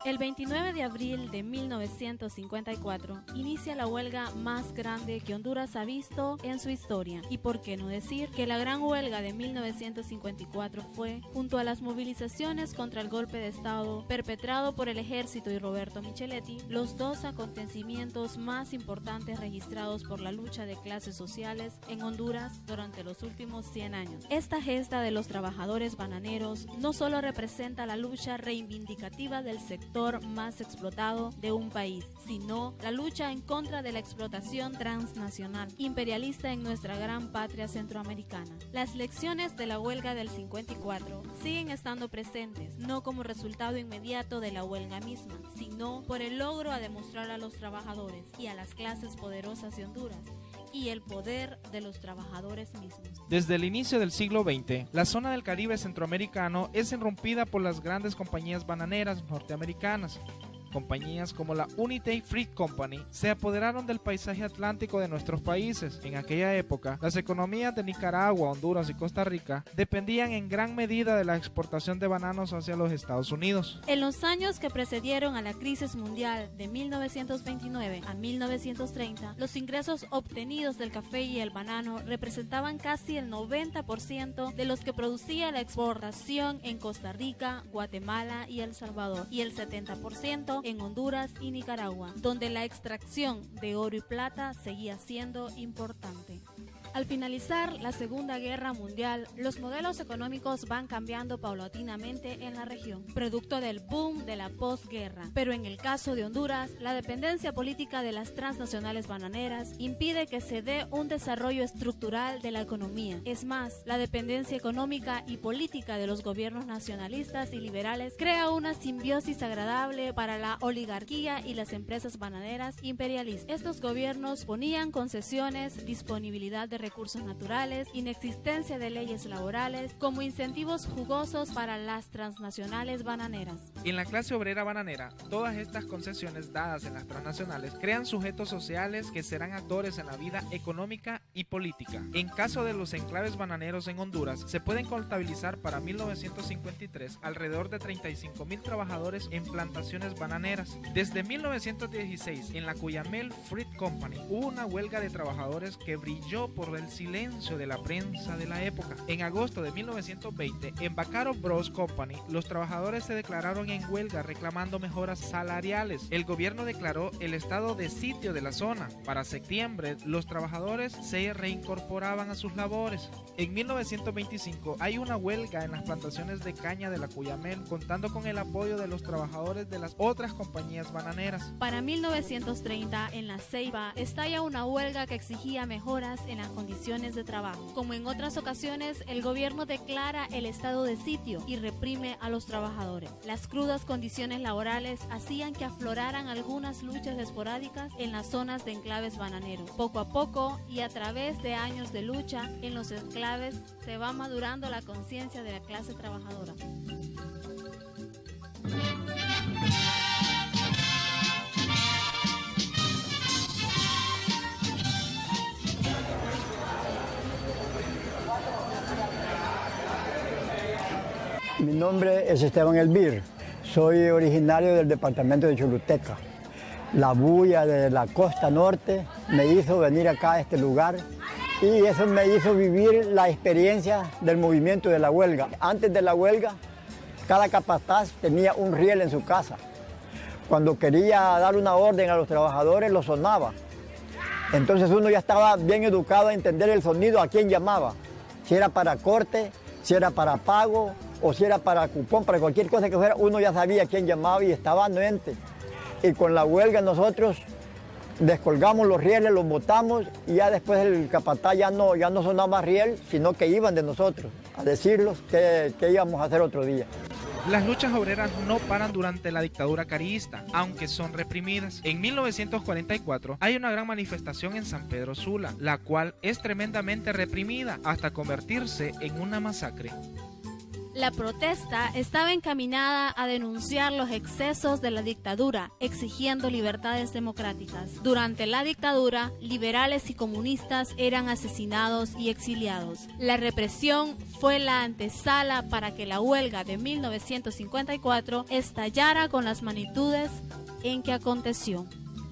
El 29 de abril de 1954 inicia la huelga más grande que Honduras ha visto en su historia. Y por qué no decir que la gran huelga de 1954 fue, junto a las movilizaciones contra el golpe de Estado perpetrado por el ejército y Roberto Micheletti, los dos acontecimientos más importantes registrados por la lucha de clases sociales en Honduras durante los últimos 100 años. Esta gesta de los trabajadores bananeros no solo representa la lucha reivindicativa del sector más explotado de un país, sino la lucha en contra de la explotación transnacional imperialista en nuestra gran patria centroamericana. Las lecciones de la huelga del 54 siguen estando presentes, no como resultado inmediato de la huelga misma, sino por el logro a demostrar a los trabajadores y a las clases poderosas de Honduras y el poder de los trabajadores mismos. Desde el inicio del siglo XX, la zona del Caribe centroamericano es irrumpida por las grandes compañías bananeras norteamericanas. Compañías como la Unity Fruit Company se apoderaron del paisaje atlántico de nuestros países. En aquella época, las economías de Nicaragua, Honduras y Costa Rica dependían en gran medida de la exportación de bananos hacia los Estados Unidos. En los años que precedieron a la crisis mundial de 1929 a 1930, los ingresos obtenidos del café y el banano representaban casi el 90% de los que producía la exportación en Costa Rica, Guatemala y El Salvador, y el 70% en Honduras y Nicaragua, donde la extracción de oro y plata seguía siendo importante. Al finalizar la Segunda Guerra Mundial, los modelos económicos van cambiando paulatinamente en la región, producto del boom de la posguerra. Pero en el caso de Honduras, la dependencia política de las transnacionales bananeras impide que se dé un desarrollo estructural de la economía. Es más, la dependencia económica y política de los gobiernos nacionalistas y liberales crea una simbiosis agradable para la oligarquía y las empresas bananeras imperialistas. Estos gobiernos ponían concesiones, disponibilidad de recursos naturales, inexistencia de leyes laborales como incentivos jugosos para las transnacionales bananeras. En la clase obrera bananera, todas estas concesiones dadas en las transnacionales crean sujetos sociales que serán actores en la vida económica y política. En caso de los enclaves bananeros en Honduras, se pueden contabilizar para 1953 alrededor de 35,000 trabajadores en plantaciones bananeras. Desde 1916, en la Cuyamel Fruit Company, hubo una huelga de trabajadores que brilló por el silencio de la prensa de la época. En agosto de 1920, en Baccaro Bros Company, los trabajadores se declararon en huelga reclamando mejoras salariales. El gobierno declaró el estado de sitio de la zona. Para septiembre, los trabajadores se reincorporaban a sus labores. En 1925, hay una huelga en las plantaciones de caña de la Cuyamel, contando con el apoyo de los trabajadores de las otras compañías bananeras. Para 1930, en La Ceiba, estalla una huelga que exigía mejoras en las condiciones de trabajo. Como en otras ocasiones, el gobierno declara el estado de sitio y reprime a los trabajadores. Las crudas condiciones laborales hacían que afloraran algunas luchas esporádicas en las zonas de enclaves bananeros. Poco a poco y a través de años de lucha, en los enclaves se va madurando la conciencia de la clase trabajadora. Mi nombre es Esteban Elvir, soy originario del departamento de Choluteca. La bulla de la costa norte me hizo venir acá a este lugar y eso me hizo vivir la experiencia del movimiento de la huelga. Antes de la huelga, cada capataz tenía un riel en su casa. Cuando quería dar una orden a los trabajadores, lo sonaba. Entonces uno ya estaba bien educado a entender el sonido, a quién llamaba. Si era para corte, si era para pago, o si era para cupón, para cualquier cosa que fuera, uno ya sabía quién llamaba y estaba anuente. Y con la huelga nosotros descolgamos los rieles, los botamos y ya después el capataz ya no sonaba más riel, sino que iban de nosotros a decirles qué íbamos a hacer otro día. Las luchas obreras no paran durante la dictadura carista, aunque son reprimidas. En 1944 hay una gran manifestación en San Pedro Sula, la cual es tremendamente reprimida hasta convertirse en una masacre. La protesta estaba encaminada a denunciar los excesos de la dictadura, exigiendo libertades democráticas. Durante la dictadura, liberales y comunistas eran asesinados y exiliados. La represión fue la antesala para que la huelga de 1954 estallara con las magnitudes en que aconteció.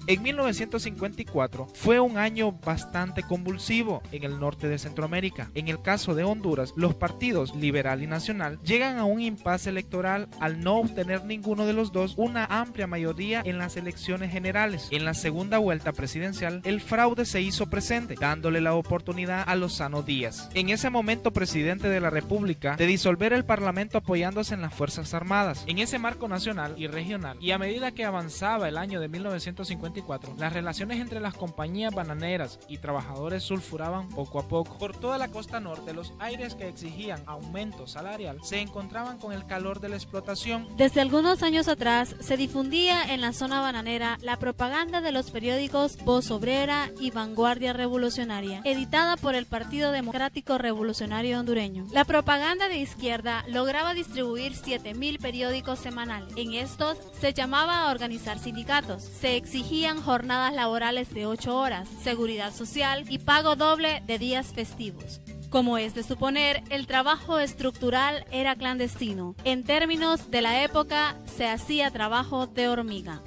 En 1954 fue un año bastante convulsivo en el norte de Centroamérica. En el caso de Honduras, los partidos Liberal y Nacional llegan a un impasse electoral al no obtener ninguno de los dos una amplia mayoría en las elecciones generales. En la segunda vuelta presidencial, el fraude se hizo presente, dándole la oportunidad a Lozano Díaz, en ese momento presidente de la República, de disolver el Parlamento apoyándose en las Fuerzas Armadas. En ese marco nacional y regional, y a medida que avanzaba el año de 1954, las relaciones entre las compañías bananeras y trabajadores sulfuraban poco a poco. Por toda la costa norte, los aires que exigían aumento salarial se encontraban con el calor de la explotación. Desde algunos años atrás se difundía en la zona bananera la propaganda de los periódicos Voz Obrera y Vanguardia Revolucionaria, editada por el Partido Democrático Revolucionario Hondureño. La propaganda de izquierda lograba distribuir 7,000 periódicos semanales. En estos se llamaba a organizar sindicatos. Se exigían jornadas laborales de 8 horas, seguridad social y pago doble de días festivos. Como es de suponer, el trabajo estructural era clandestino. En términos de la época, se hacía trabajo de hormiga.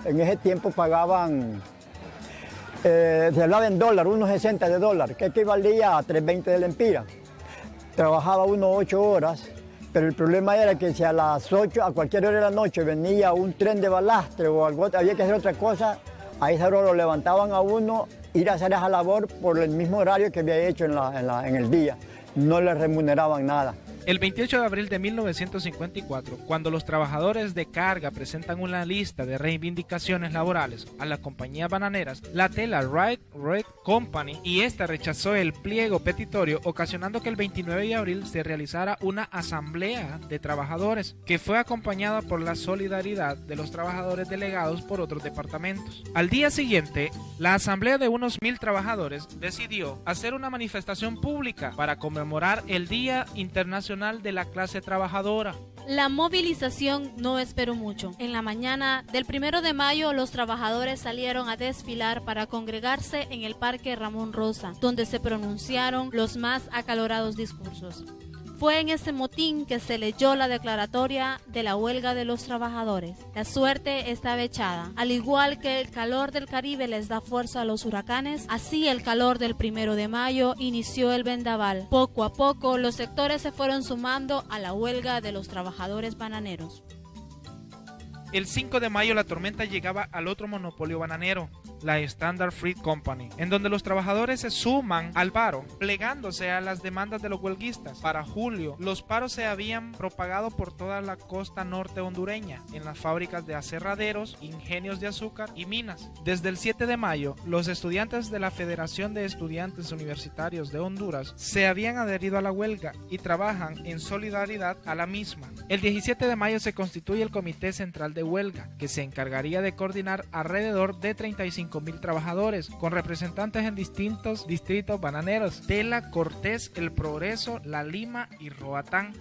En ese tiempo pagaban, se hablaba en dólar, unos 60 de dólar, que equivalía a 3.20 de lempira. Trabajaba unos 8 horas. Pero el problema era que si a las 8, a cualquier hora de la noche venía un tren de balastre o algo, había que hacer otra cosa, a esa hora lo levantaban a uno, ir a hacer esa labor por el mismo horario que había hecho en el día. No le remuneraban nada. El 28 de abril de 1954, cuando los trabajadores de carga presentan una lista de reivindicaciones laborales a las compañías bananeras, la tela Wright Company, y esta rechazó el pliego petitorio, ocasionando que el 29 de abril se realizara una asamblea de trabajadores, que fue acompañada por la solidaridad de los trabajadores delegados por otros departamentos. Al día siguiente, la asamblea de unos 1,000 trabajadores decidió hacer una manifestación pública para conmemorar el Día Internacional de la Clase Trabajadora. La movilización no esperó mucho. En la mañana del 1 de mayo, los trabajadores salieron a desfilar para congregarse en el Parque Ramón Rosa, donde se pronunciaron los más acalorados discursos. Fue en ese motín que se leyó la declaratoria de la huelga de los trabajadores. La suerte estaba echada. Al igual que el calor del Caribe les da fuerza a los huracanes, así el calor del 1 de mayo inició el vendaval. Poco a poco, los sectores se fueron sumando a la huelga de los trabajadores bananeros. El 5 de mayo la tormenta llegaba al otro monopolio bananero, la Standard Fruit Company, en donde los trabajadores se suman al paro, plegándose a las demandas de los huelguistas. Para julio, los paros se habían propagado por toda la costa norte hondureña, en las fábricas de aserraderos, ingenios de azúcar y minas. Desde el 7 de mayo, los estudiantes de la Federación de Estudiantes Universitarios de Honduras se habían adherido a la huelga y trabajan en solidaridad a la misma. El 17 de mayo se constituye el Comité Central de Huelga, que se encargaría de coordinar alrededor de 35,000 trabajadores, con representantes en distintos distritos bananeros: Tela, Cortés, El Progreso, La Lima y Roatán.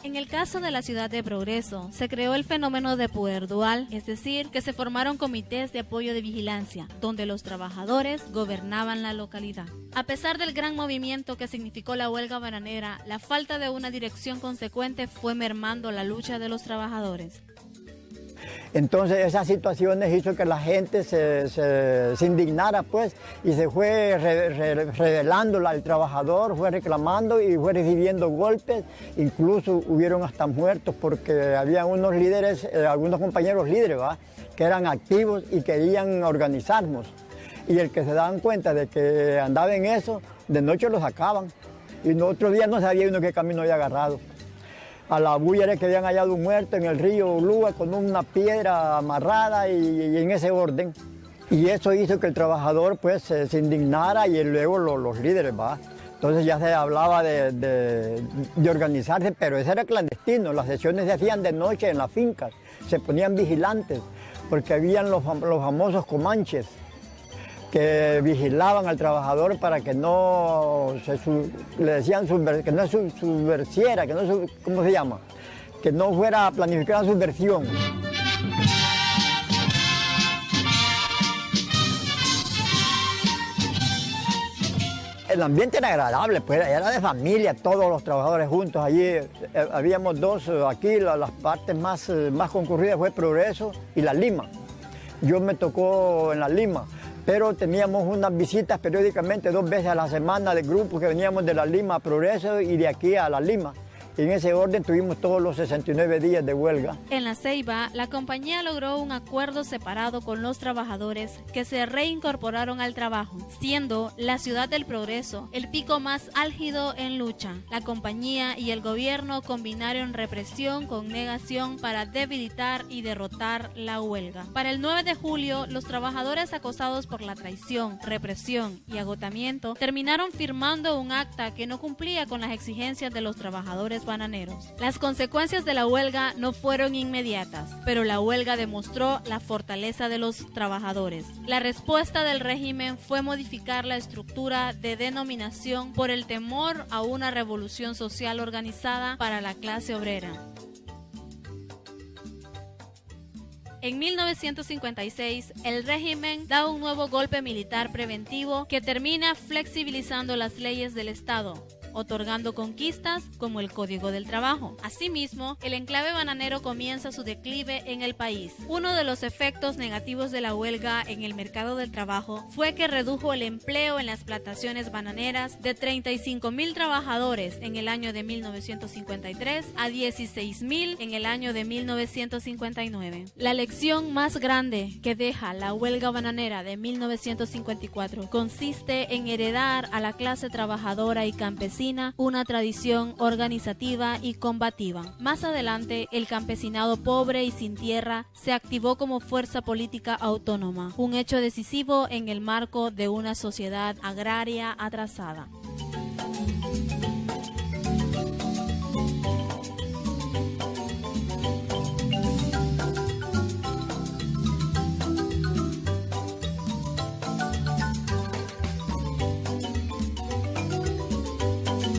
En el caso de la ciudad de Progreso, se creó el fenómeno de poder dual, es decir, que se formaron comités de apoyo de vigilancia, donde los trabajadores gobernaban la localidad. A pesar del gran movimiento que significó la huelga bananera, la falta de una dirección consecuente fue mermando la lucha de los trabajadores. Entonces esas situaciones hizo que la gente se indignara, pues, y se fue rebelando. El trabajador fue reclamando y fue recibiendo golpes, incluso hubieron hasta muertos porque había unos líderes, algunos compañeros líderes, ¿va?, que eran activos y querían organizarnos. Y el que se daban cuenta de que andaba en eso, de noche lo sacaban y otro día no sabía uno qué camino había agarrado. A la bulla era que habían hallado un muerto en el río Ulúa con una piedra amarrada y en ese orden. Y eso hizo que el trabajador pues se indignara y luego los líderes, ¿va? Entonces ya se hablaba de organizarse, pero eso era clandestino. Las sesiones se hacían de noche en las fincas, se ponían vigilantes, porque habían los famosos comanches, que vigilaban al trabajador para que no le decían que no subversiera, que no, ¿cómo se llama? Que no fuera a planificar una subversión. El ambiente era agradable, pues era de familia, todos los trabajadores juntos allí. Habíamos dos, aquí las partes más concurridas fue Progreso y La Lima. Yo me tocó en La Lima, pero teníamos unas visitas periódicamente 2 veces a la semana de grupos que veníamos de La Lima a Progreso y de aquí a La Lima. Y en ese orden tuvimos todos los 69 días de huelga. En La Ceiba, la compañía logró un acuerdo separado con los trabajadores que se reincorporaron al trabajo, siendo la ciudad del Progreso el pico más álgido en lucha. La compañía y el gobierno combinaron represión con negación para debilitar y derrotar la huelga. Para el 9 de julio, los trabajadores acosados por la traición, represión y agotamiento terminaron firmando un acta que no cumplía con las exigencias de los trabajadores bananeros. Las consecuencias de la huelga no fueron inmediatas, pero la huelga demostró la fortaleza de los trabajadores. La respuesta del régimen fue modificar la estructura de denominación por el temor a una revolución social organizada para la clase obrera. En 1956, el régimen da un nuevo golpe militar preventivo que termina flexibilizando las leyes del Estado, otorgando conquistas como el Código del Trabajo. Asimismo, el enclave bananero comienza su declive en el país. Uno de los efectos negativos de la huelga en el mercado del trabajo fue que redujo el empleo en las plantaciones bananeras de 35,000 trabajadores en el año de 1953 a 16,000 en el año de 1959. La lección más grande que deja la huelga bananera de 1954 consiste en heredar a la clase trabajadora y campesina una tradición organizativa y combativa. Más adelante, el campesinado pobre y sin tierra se activó como fuerza política autónoma, un hecho decisivo en el marco de una sociedad agraria atrasada.